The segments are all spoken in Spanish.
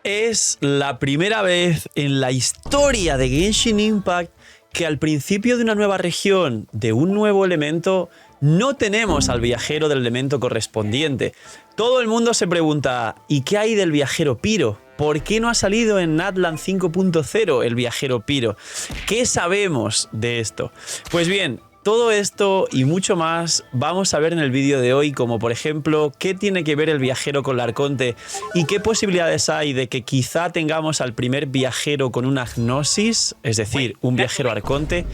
Es la primera vez en la historia de Genshin Impact que al principio de una nueva región, de un nuevo elemento, no tenemos al viajero del elemento correspondiente. Todo el mundo se pregunta, ¿y qué hay del viajero Piro? ¿Por qué no ha salido en Natlan 5.0 el viajero Piro? ¿Qué sabemos de esto? Pues bien, todo esto y mucho más vamos a ver en el vídeo de hoy, como por ejemplo, qué tiene que ver el viajero con la Arconte y qué posibilidades hay de que quizá tengamos al primer viajero con una gnosis, es decir, un viajero Arconte.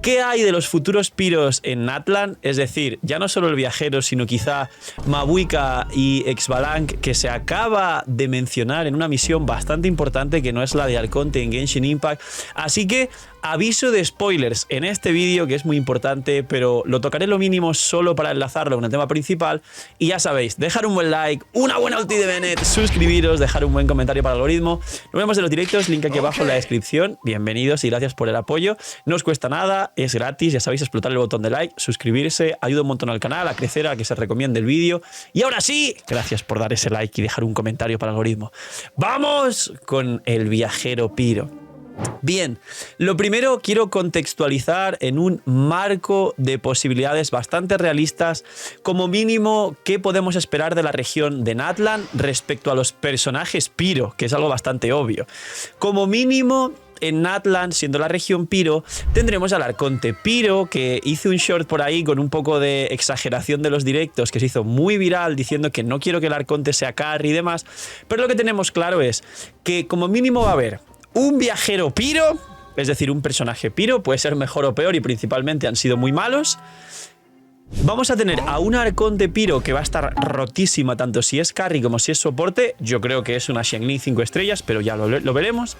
¿Qué hay de los futuros Piros en Natlan? Es decir, ya no solo el viajero, sino quizá Mabuika y Exbalanque, que se acaba de mencionar en una misión bastante importante que no es la de Arconte en Genshin Impact. Así que aviso de spoilers en este vídeo, que es muy importante, pero lo tocaré lo mínimo solo para enlazarlo con el tema principal. Y ya sabéis, dejar un buen like, una buena ulti de Bennett, suscribiros, dejar un buen comentario para el algoritmo. Nos vemos en los directos, link aquí abajo en la descripción. Bienvenidos y gracias por el apoyo. No os cuesta nada, es gratis, ya sabéis, explotar el botón de like, suscribirse, ayuda un montón al canal, a crecer, a que se recomiende el vídeo. Y ahora sí, gracias por dar ese like y dejar un comentario para el algoritmo. ¡Vamos con el viajero Piro! Bien, lo primero quiero contextualizar en un marco de posibilidades bastante realistas, como mínimo qué podemos esperar de la región de Natlan respecto a los personajes Piro, que es algo bastante obvio. Como mínimo, en Natlan, siendo la región Piro, tendremos al Arconte Piro, que hice un short por ahí con un poco de exageración de los directos, que se hizo muy viral diciendo que no quiero que el Arconte sea carry y demás, pero lo que tenemos claro es que como mínimo va a haber un viajero Piro, es decir, un personaje Piro, puede ser mejor o peor y principalmente han sido muy malos. Vamos a tener a un Arconte Piro que va a estar rotísima tanto si es carry como si es soporte. Yo creo que es una Xiangling 5 estrellas, pero ya lo veremos.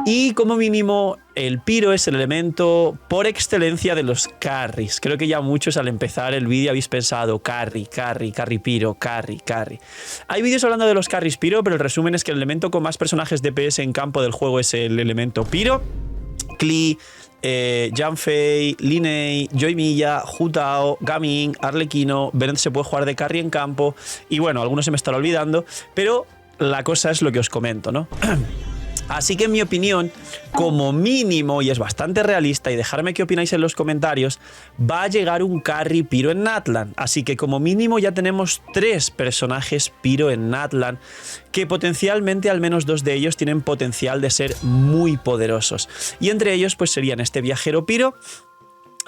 Y como mínimo el Piro es el elemento por excelencia de los carries. Creo que ya muchos al empezar el vídeo habéis pensado carry Piro, carry. Hay vídeos hablando de los carries Piro, pero el resumen es que el elemento con más personajes DPS en campo del juego es el elemento Piro. Klee, Yanfei, Linei, Joymilla, Hu Tao, Gaming, Arlequino, Bennett se puede jugar de carry en campo y bueno, algunos se me están olvidando, pero la cosa es lo que os comento, ¿no? Así que en mi opinión, como mínimo, y es bastante realista, y dejadme qué opináis en los comentarios, va a llegar un carry Piro en Natlan. Así que como mínimo ya tenemos 3 personajes Piro en Natlan, que potencialmente al menos 2 de ellos tienen potencial de ser muy poderosos. Y entre ellos pues serían este viajero Piro,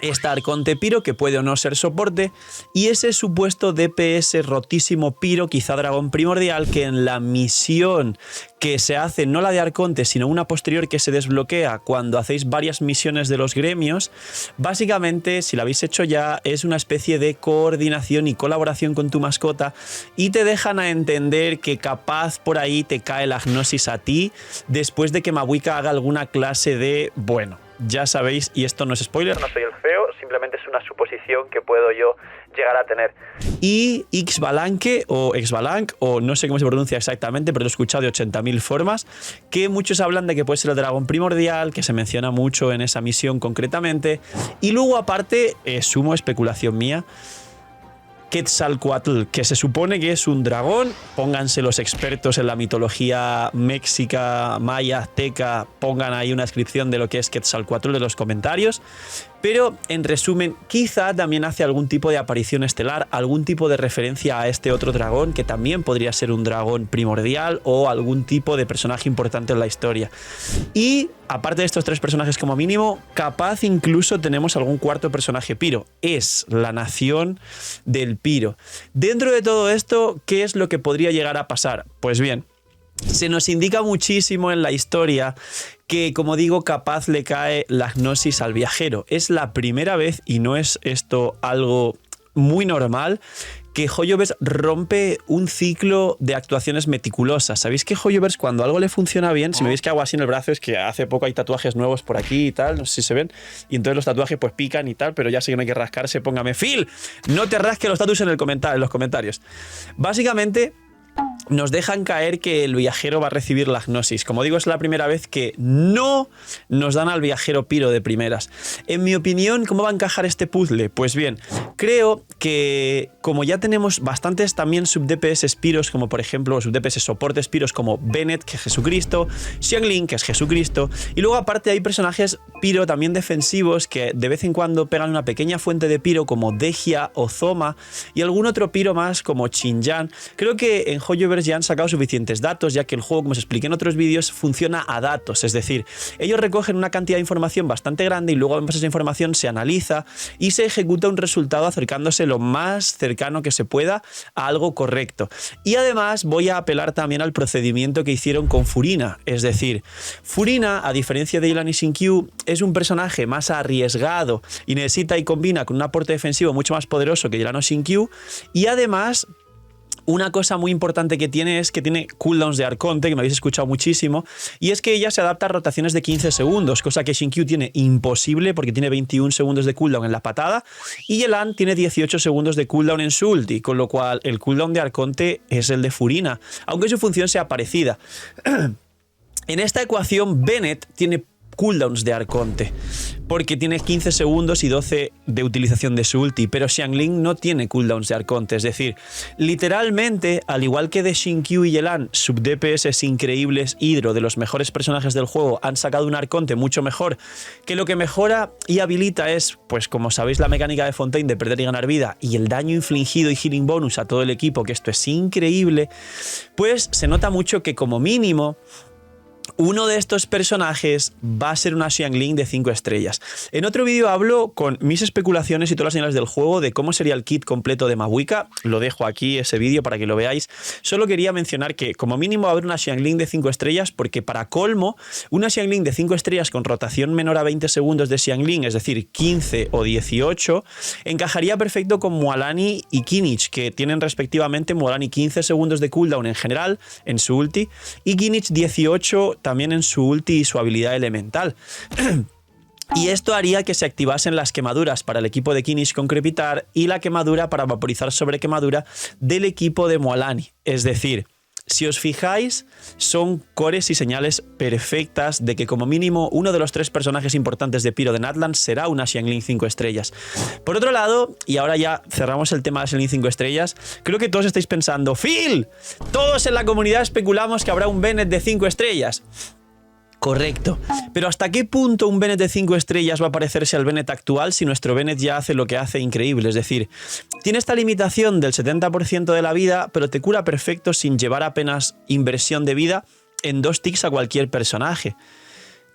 esta Arconte Piro, que puede o no ser soporte, y ese supuesto DPS rotísimo Piro, quizá dragón primordial, que en la misión que se hace, no la de Arconte, sino una posterior que se desbloquea cuando hacéis varias misiones de los gremios, básicamente, si la habéis hecho ya, es una especie de coordinación y colaboración con tu mascota, y te dejan a entender que capaz por ahí te cae la gnosis a ti, después de que Mabuika haga alguna clase de, bueno, ya sabéis, y esto no es spoiler, no soy el feo, simplemente es una suposición que puedo yo llegar a tener. Y Exbalanque o no sé cómo se pronuncia exactamente, pero lo he escuchado de 80.000 formas, que muchos hablan de que puede ser el dragón primordial, que se menciona mucho en esa misión concretamente, y luego aparte, sumo especulación mía, Quetzalcoatl, que se supone que es un dragón, pónganse los expertos en la mitología méxica, maya, azteca, pongan ahí una descripción de lo que es Quetzalcoatl en los comentarios, pero en resumen quizá también hace algún tipo de aparición estelar, algún tipo de referencia a este otro dragón que también podría ser un dragón primordial o algún tipo de personaje importante en la historia. Y aparte de estos 3 personajes como mínimo, capaz incluso tenemos algún cuarto personaje Piro, es la nación del Piro. Dentro de todo esto, ¿qué es lo que podría llegar a pasar? Pues bien, se nos indica muchísimo en la historia que, como digo, capaz le cae la gnosis al viajero. Es la primera vez, y no es esto algo muy normal, que Hoyoverse rompe un ciclo de actuaciones meticulosas. ¿Sabéis que Hoyoverse, cuando algo le funciona bien, si me veis que hago así en el brazo, es que hace poco hay tatuajes nuevos por aquí y tal, no sé si se ven, y entonces los tatuajes pues pican y tal, pero ya sé que no hay que rascarse, póngame, Phil, no te rasques los tatuajes en los comentarios. Básicamente, nos dejan caer que el viajero va a recibir la gnosis. Como digo, es la primera vez que no nos dan al viajero piro de primeras. En mi opinión, ¿cómo va a encajar este puzzle? Pues bien, creo que como ya tenemos bastantes también sub-DPS piros, como por ejemplo sub-DPS soportes piros como Bennett, que es Jesucristo, Xiangling, que es Jesucristo, y luego aparte hay personajes piro también defensivos que de vez en cuando pegan una pequeña fuente de piro como Dehya o Zoma, y algún otro piro más como Xinjiang. Creo que en Hoyoverse ya han sacado suficientes datos, ya que el juego, como os expliqué en otros vídeos, funciona a datos, es decir, ellos recogen una cantidad de información bastante grande y luego en base a esa información se analiza y se ejecuta un resultado acercándose lo más cercano que se pueda a algo correcto. Y además voy a apelar también al procedimiento que hicieron con Furina, es decir, Furina, a diferencia de Yelan y Xingqiu, es un personaje más arriesgado y necesita y combina con un aporte defensivo mucho más poderoso que Yelan o Xingqiu, y además una cosa muy importante que tiene es que tiene cooldowns de Arconte, que me habéis escuchado muchísimo, y es que ella se adapta a rotaciones de 15 segundos, cosa que Xingqiu tiene imposible porque tiene 21 segundos de cooldown en la patada y Yelan tiene 18 segundos de cooldown en su ulti, con lo cual el cooldown de Arconte es el de Furina, aunque su función sea parecida. En esta ecuación, Bennett tiene cooldowns de Arconte, porque tiene 15 segundos y 12 de utilización de su ulti, pero Xiangling no tiene cooldowns de Arconte, es decir, literalmente, al igual que de Xingqiu y Yelan, sub-DPS increíbles, Hydro, de los mejores personajes del juego, han sacado un Arconte mucho mejor, que lo que mejora y habilita es, pues como sabéis, la mecánica de Fontaine de perder y ganar vida, y el daño infligido y healing bonus a todo el equipo, que esto es increíble, pues se nota mucho que como mínimo uno de estos personajes va a ser una Xiangling de 5 estrellas. En otro vídeo hablo con mis especulaciones y todas las señales del juego de cómo sería el kit completo de Mabuika. Lo dejo aquí, ese vídeo, para que lo veáis. Solo quería mencionar que como mínimo va a haber una Xiangling de 5 estrellas, porque para colmo, una Xiangling de 5 estrellas con rotación menor a 20 segundos de Xiangling, es decir, 15 o 18, encajaría perfecto con Mualani y Kinich, que tienen respectivamente Mualani 15 segundos de cooldown en general en su ulti y Kinich 18 también en su ulti y su habilidad elemental. Y esto haría que se activasen las quemaduras para el equipo de Kinich con Crepitar y la quemadura para vaporizar sobre quemadura del equipo de Mualani. Es decir, si os fijáis, son cores y señales perfectas de que como mínimo uno de los 3 personajes importantes de Piro de Natlan será una Xiangling 5 estrellas. Por otro lado, y ahora ya cerramos el tema de Xiangling 5 estrellas, creo que todos estáis pensando, ¡Phil! Todos en la comunidad especulamos que habrá un Bennett de 5 estrellas. Correcto. Pero ¿hasta qué punto un Bennett de 5 estrellas va a parecerse al Bennett actual si nuestro Bennett ya hace lo que hace increíble? Es decir, tiene esta limitación del 70% de la vida, pero te cura perfecto sin llevar apenas inversión de vida en 2 ticks a cualquier personaje.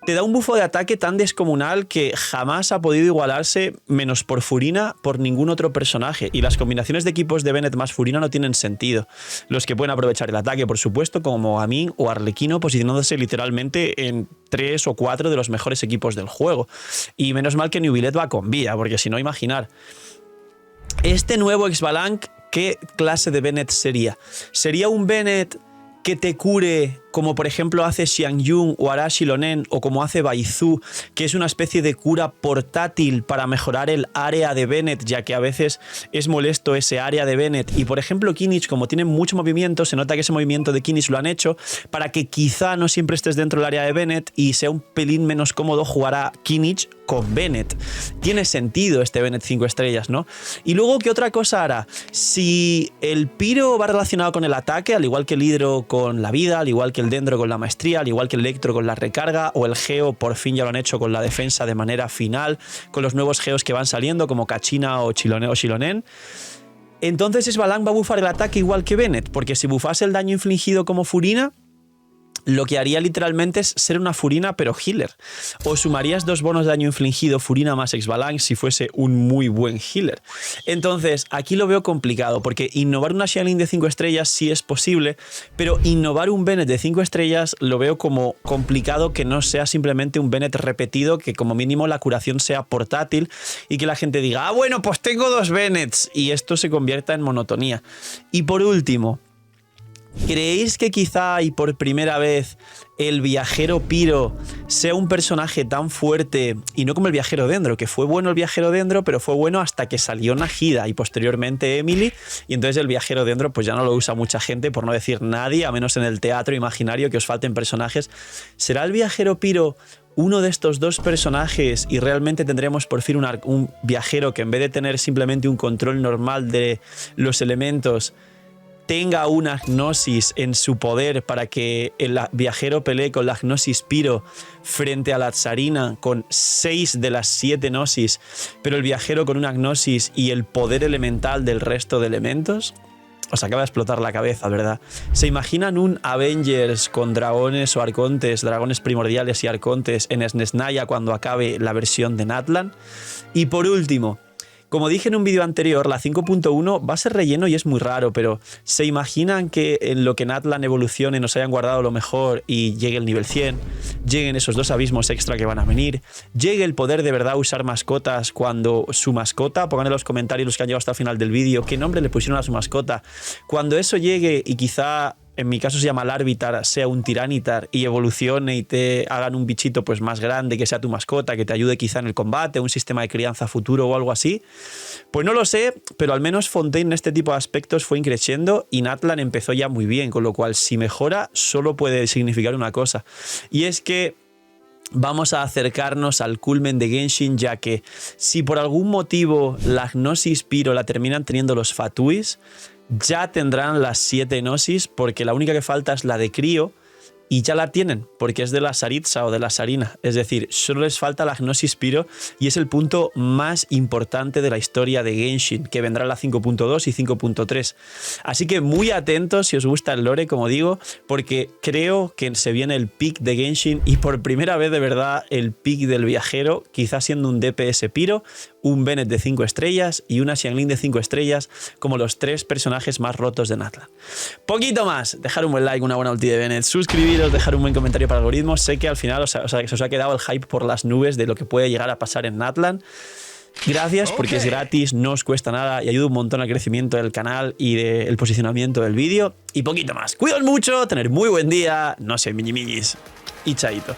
Te da un bufo de ataque tan descomunal que jamás ha podido igualarse, menos por Furina, por ningún otro personaje. Y las combinaciones de equipos de Bennett más Furina no tienen sentido. Los que pueden aprovechar el ataque, por supuesto, como Amin o Arlequino, posicionándose literalmente en 3 o 4 de los mejores equipos del juego. Y menos mal que Neuvillette va con vía, porque si no, imaginar. Este nuevo Xbalanque, ¿qué clase de Bennett sería? ¿Sería un Bennett que te cure, como por ejemplo hace Xiangyun o Arashi Lonen, o como hace Baizu, que es una especie de cura portátil para mejorar el área de Bennett, ya que a veces es molesto ese área de Bennett? Y por ejemplo Kinich, como tiene mucho movimiento, se nota que ese movimiento de Kinich lo han hecho para que quizá no siempre estés dentro del área de Bennett y sea un pelín menos cómodo jugar a Kinich con Bennett. Tiene sentido este Bennett 5 estrellas, ¿no? Y luego, ¿qué otra cosa hará? Si el Piro va relacionado con el ataque, al igual que el Hydro con la vida, al igual que el Dendro con la maestría, al igual que el Electro con la recarga, o el Geo por fin ya lo han hecho con la defensa de manera final, con los nuevos Geos que van saliendo como Kachina o Xilonen, entonces Xbalanque va a bufar el ataque igual que Bennett, porque si bufase el daño infligido como Furina, lo que haría literalmente es ser una Furina pero healer. O sumarías 2 bonos de daño infligido Furina más Xbalanque si fuese un muy buen healer. Entonces aquí lo veo complicado, porque innovar una Xiangling de 5 estrellas sí es posible, pero innovar un Bennett de 5 estrellas lo veo como complicado, que no sea simplemente un Bennett repetido, que como mínimo la curación sea portátil y que la gente diga, ah bueno, pues tengo 2 Bennetts, y esto se convierta en monotonía. Y por último, ¿Creéis que quizá y por primera vez el viajero Piro sea un personaje tan fuerte y no como el viajero Dendro, que fue bueno el viajero Dendro, pero fue bueno hasta que salió Nahida y posteriormente Emily, y entonces el viajero Dendro pues ya no lo usa mucha gente, por no decir nadie, a menos en el teatro imaginario que os falten personajes? ¿Será el viajero Piro uno de estos dos personajes y realmente tendremos por fin un viajero que en vez de tener simplemente un control normal de los elementos, tenga una gnosis en su poder para que el viajero pelee con la gnosis Piro frente a la tsarina con 6 de las 7 gnosis, pero el viajero con una gnosis y el poder elemental del resto de elementos? Os acaba de explotar la cabeza, ¿verdad? ¿Se imaginan un Avengers con dragones o arcontes, dragones primordiales y arcontes en Snezhnaya cuando acabe la versión de Natlan? Y por último, como dije en un vídeo anterior, la 5.1 va a ser relleno y es muy raro, pero ¿se imaginan que en lo que Natlan evolucione nos hayan guardado lo mejor y llegue el nivel 100? Lleguen esos 2 abismos extra que van a venir, llegue el poder de verdad usar mascotas cuando su mascota, pongan en los comentarios los que han llegado hasta el final del vídeo, qué nombre le pusieron a su mascota. Cuando eso llegue y quizá, en mi caso se llama Larvitar, sea un Tiranitar y evolucione y te hagan un bichito pues más grande que sea tu mascota, que te ayude quizá en el combate, un sistema de crianza futuro o algo así, pues no lo sé, pero al menos Fontaine en este tipo de aspectos fue increciendo y Natlan empezó ya muy bien, con lo cual si mejora solo puede significar una cosa, y es que vamos a acercarnos al culmen de Genshin, ya que si por algún motivo la Gnosis Piro la terminan teniendo los Fatuis, ya tendrán las 7 gnosis, porque la única que falta es la de Crío, y ya la tienen, porque es de la Saritza o de la Sarina. Es decir, solo les falta la Gnosis Piro y es el punto más importante de la historia de Genshin, que vendrá la 5.2 y 5.3. Así que muy atentos si os gusta el lore, como digo, porque creo que se viene el pick de Genshin y por primera vez de verdad el pick del viajero, quizás siendo un DPS Piro, un Bennett de 5 estrellas y una Xiangling de 5 estrellas como los 3 personajes más rotos de Natlan. Poquito más, dejar un buen like, una buena ulti de Bennett, suscribiros, dejar un buen comentario para el algoritmo. Sé que al final se os ha quedado el hype por las nubes de lo que puede llegar a pasar en Natlan. Gracias porque es gratis, no os cuesta nada y ayuda un montón al crecimiento del canal y del posicionamiento del vídeo. Y poquito más. Cuidaos mucho, tener muy buen día, no sé, miñis y chaito.